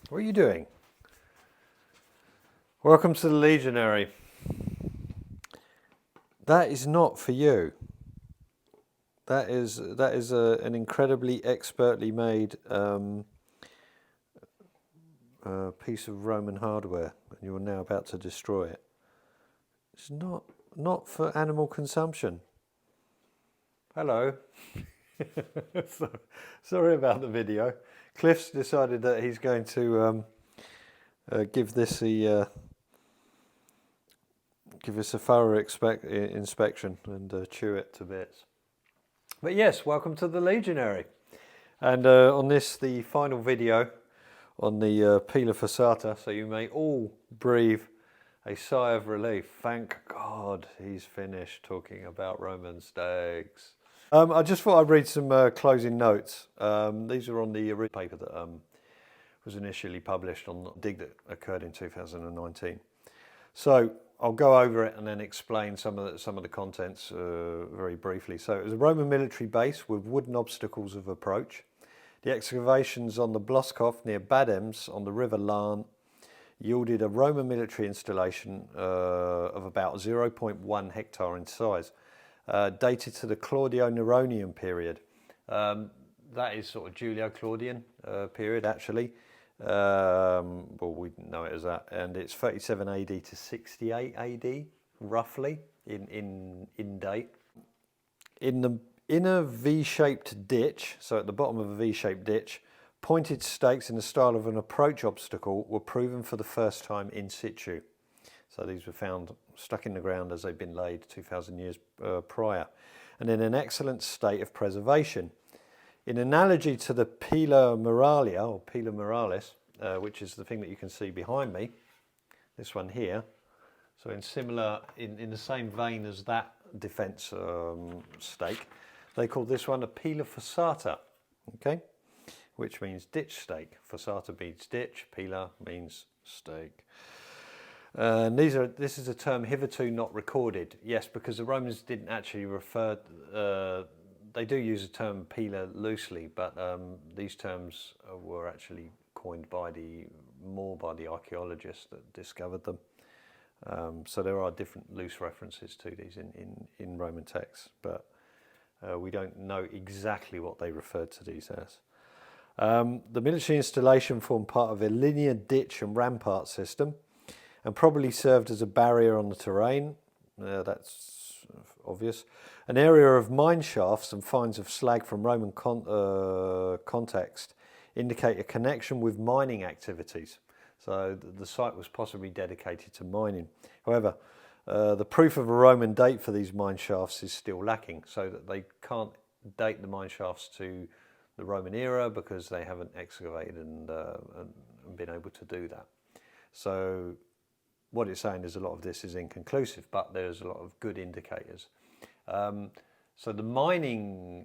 What are you doing? Welcome to the Legionary. That is not for you. That is an incredibly expertly made piece of Roman hardware, and you're now about to destroy it. It's not for animal consumption. Hello. Sorry about the video. Cliff's decided that he's going to give this give us a thorough inspection and chew it to bits. But yes, welcome to the Legionary. And on this, the final video on the Pila Fossata, so you may all breathe a sigh of relief. Thank God he's finished talking about Roman steaks. I just thought I'd read some closing notes. These are on the original paper that was initially published on the dig that occurred in 2019. So I'll go over it and then explain some of the contents very briefly. So it was a Roman military base with wooden obstacles of approach. The excavations on the Bloskov near Badems on the River Lahn yielded a Roman military installation of about 0.1 hectare in size, dated to the Claudio-Neronian period. That is sort of Julio-Claudian period, actually. Well, we know it as that, and it's 37 AD to 68 AD, roughly, in date. In the inner V-shaped ditch, so at the bottom of a V-shaped ditch, pointed stakes in the style of an approach obstacle were proven for the first time in situ. So these were found stuck in the ground as they'd been laid 2,000 years prior, and in an excellent state of preservation. In analogy to the Pila Muralia, or Pila Muralis, which is the thing that you can see behind me, this one here, so in the same vein as that defence stake, they call this one a Pila Fossata, okay, which means ditch stake. Fossata means ditch, Pila means stake. This is a term hitherto not recorded. Yes, because the Romans didn't actually refer. They do use the term Pila loosely, but these terms were actually coined more by the archaeologists that discovered them. So there are different loose references to these in Roman texts, but we don't know exactly what they referred to these as. The military installation formed part of a linear ditch and rampart system, and probably served as a barrier on the terrain. That's obvious. An area of mine shafts and finds of slag from Roman context indicate a connection with mining activities. So the site was possibly dedicated to mining. However, the proof of a Roman date for these mine shafts is still lacking, so that they can't date the mine shafts to the Roman era because they haven't excavated and been able to do that. So what it's saying is a lot of this is inconclusive, but there's a lot of good indicators. So the mining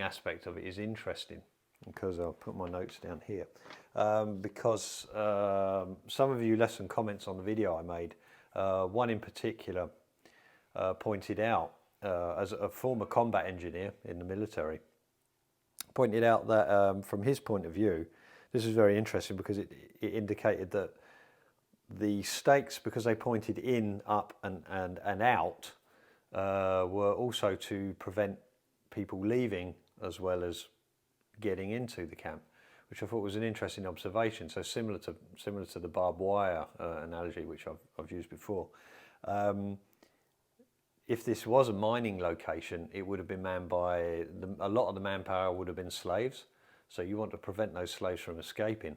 aspect of it is interesting, because I'll put my notes down here, because some of you left some comments on the video I made. One in particular pointed out, as a former combat engineer in the military, pointed out that from his point of view, this was very interesting because it indicated that the stakes, because they pointed in, up and out, were also to prevent people leaving as well as getting into the camp, which I thought was an interesting observation. So similar to the barbed wire analogy, which I've used before. If this was a mining location, it would have been manned by a lot of the manpower would have been slaves. So you want to prevent those slaves from escaping.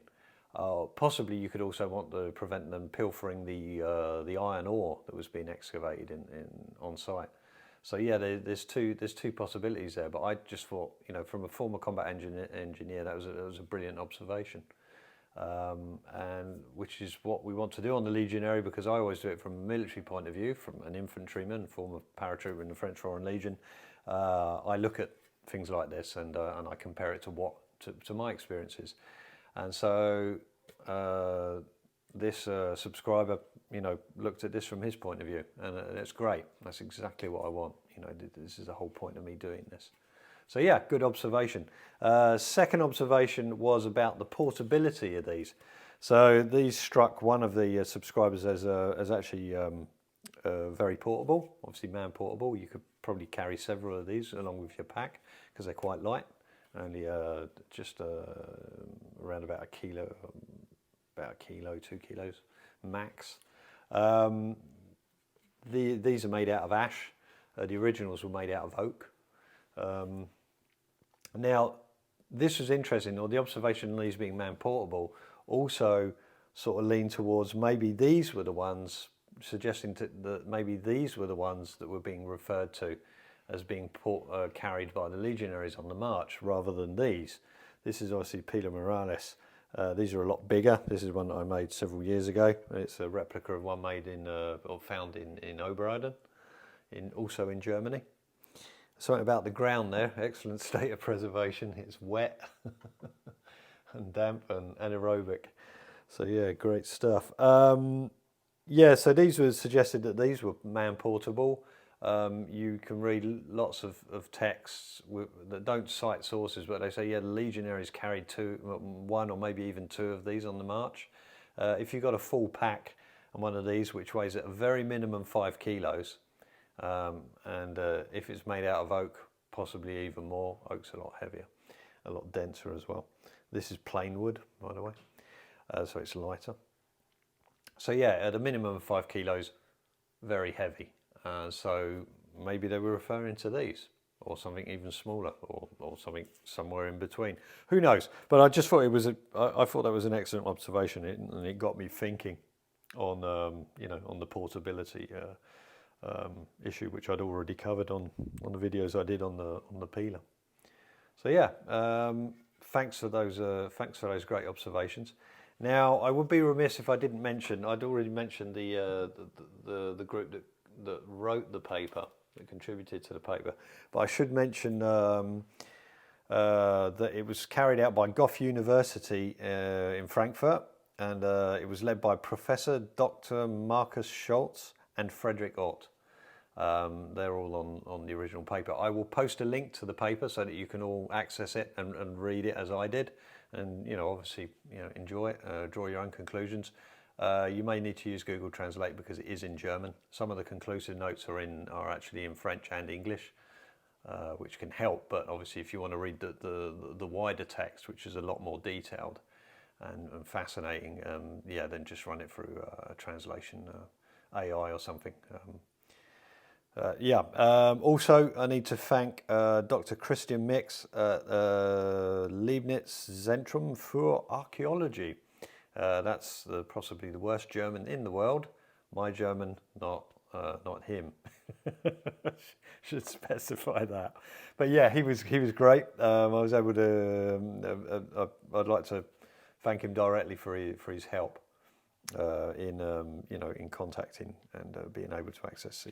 Possibly you could also want to prevent them pilfering the iron ore that was being excavated on site. So yeah, there's two possibilities there. But I just thought, from a former combat engineer, that was a brilliant observation, and which is what we want to do on the Legionary, because I always do it from a military point of view, from an infantryman, former paratrooper in the French Foreign Legion. I look at things like this and I compare it to my experiences. And so this subscriber, looked at this from his point of view, and it's great. That's exactly what I want. This is the whole point of me doing this. So yeah, good observation. Second observation was about the portability of these. So these struck one of the subscribers as actually very portable, obviously man portable. You could probably carry several of these along with your pack because they're quite light, only just around about a kilo, 2 kilos max. These are made out of ash. The originals were made out of oak. Now, this was interesting, or the observation of these being man portable also sort of leaned towards maybe these were the ones, suggesting that maybe these were the ones that were being referred to as being carried by the legionaries on the march rather than these. This is obviously Pila Morales. These are a lot bigger. This is one that I made several years ago. It's a replica of one made or found in Oberhausen, also in Germany. Something about the ground there, excellent state of preservation. It's wet and damp and anaerobic. So yeah, great stuff. Yeah, so these were suggested that these were man portable. You can read lots of texts that don't cite sources, but they say, yeah, the legionaries carried one or maybe even two of these on the march. If you've got a full pack and one of these, which weighs at a very minimum 5 kilos, and if it's made out of oak, possibly even more. Oak's a lot heavier, a lot denser as well. This is plain wood, by the way, so it's lighter. So yeah, at a minimum of 5 kilos, very heavy. So maybe they were referring to these, or something even smaller, or something somewhere in between. Who knows? But I just thought it was I thought that was an excellent observation, and it got me thinking on on the portability issue, which I'd already covered on the videos I did on the Pila. So yeah, thanks for those great observations. Now, I would be remiss if I didn't mention, I'd already mentioned the group that wrote the paper, that contributed to the paper, but I should mention that it was carried out by Goethe University in Frankfurt, and it was led by Professor Dr. Markus Schultz and Frederick Ott. They're all on the original paper. I will post a link to the paper so that you can all access it and read it as I did, and obviously enjoy it, draw your own conclusions. You may need to use Google Translate because it is in German. Some of the conclusive notes are actually in French and English, which can help. But obviously, if you want to read the wider text, which is a lot more detailed and fascinating, then just run it through a translation AI or something. Also, I need to thank Dr. Christian Mix at Leibniz Zentrum für Archaeology. That's possibly the worst German in the world. My German, not him. Should specify that. But yeah, he was great. I was able to. I'd like to thank him directly for his help in contacting and being able to access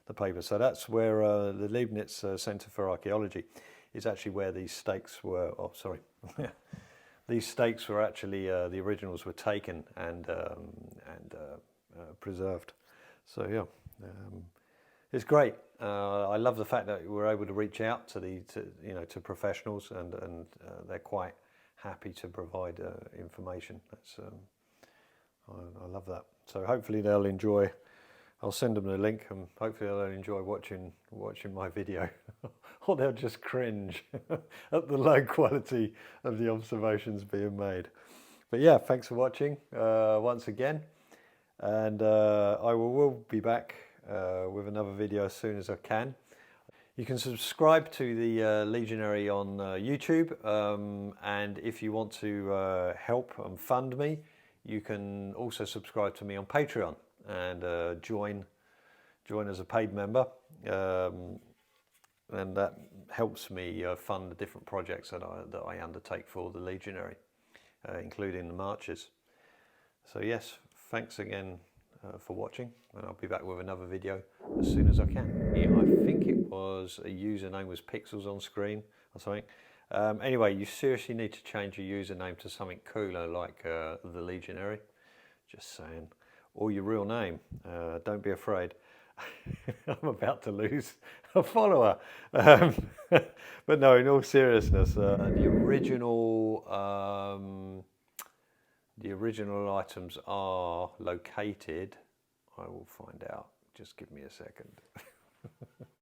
the paper. So that's where the Leibniz Centre for Archaeology is actually where these stakes were. Oh, sorry. These stakes were actually the originals were taken and preserved. So yeah, it's great. I love the fact that we're able to reach out to professionals and they're quite happy to provide information. That's I love that. So hopefully they'll enjoy. I'll send them the link, and hopefully they'll enjoy watching my video, or they'll just cringe at the low quality of the observations being made. But yeah, thanks for watching once again, and I will be back with another video as soon as I can. You can subscribe to the Legionary on YouTube, and if you want to help and fund me, you can also subscribe to me on Patreon and join as a paid member, and that helps me fund the different projects that I undertake for the Legionary, including the marches. So yes, thanks again for watching, and I'll be back with another video as soon as I can. Yeah, I think it was a username was Pixels on Screen or something. Anyway, you seriously need to change your username to something cooler like the Legionary. Just saying. Or your real name. Don't be afraid. I'm about to lose a follower. Um, but no, in all seriousness, the original items are located. I will find out. Just give me a second.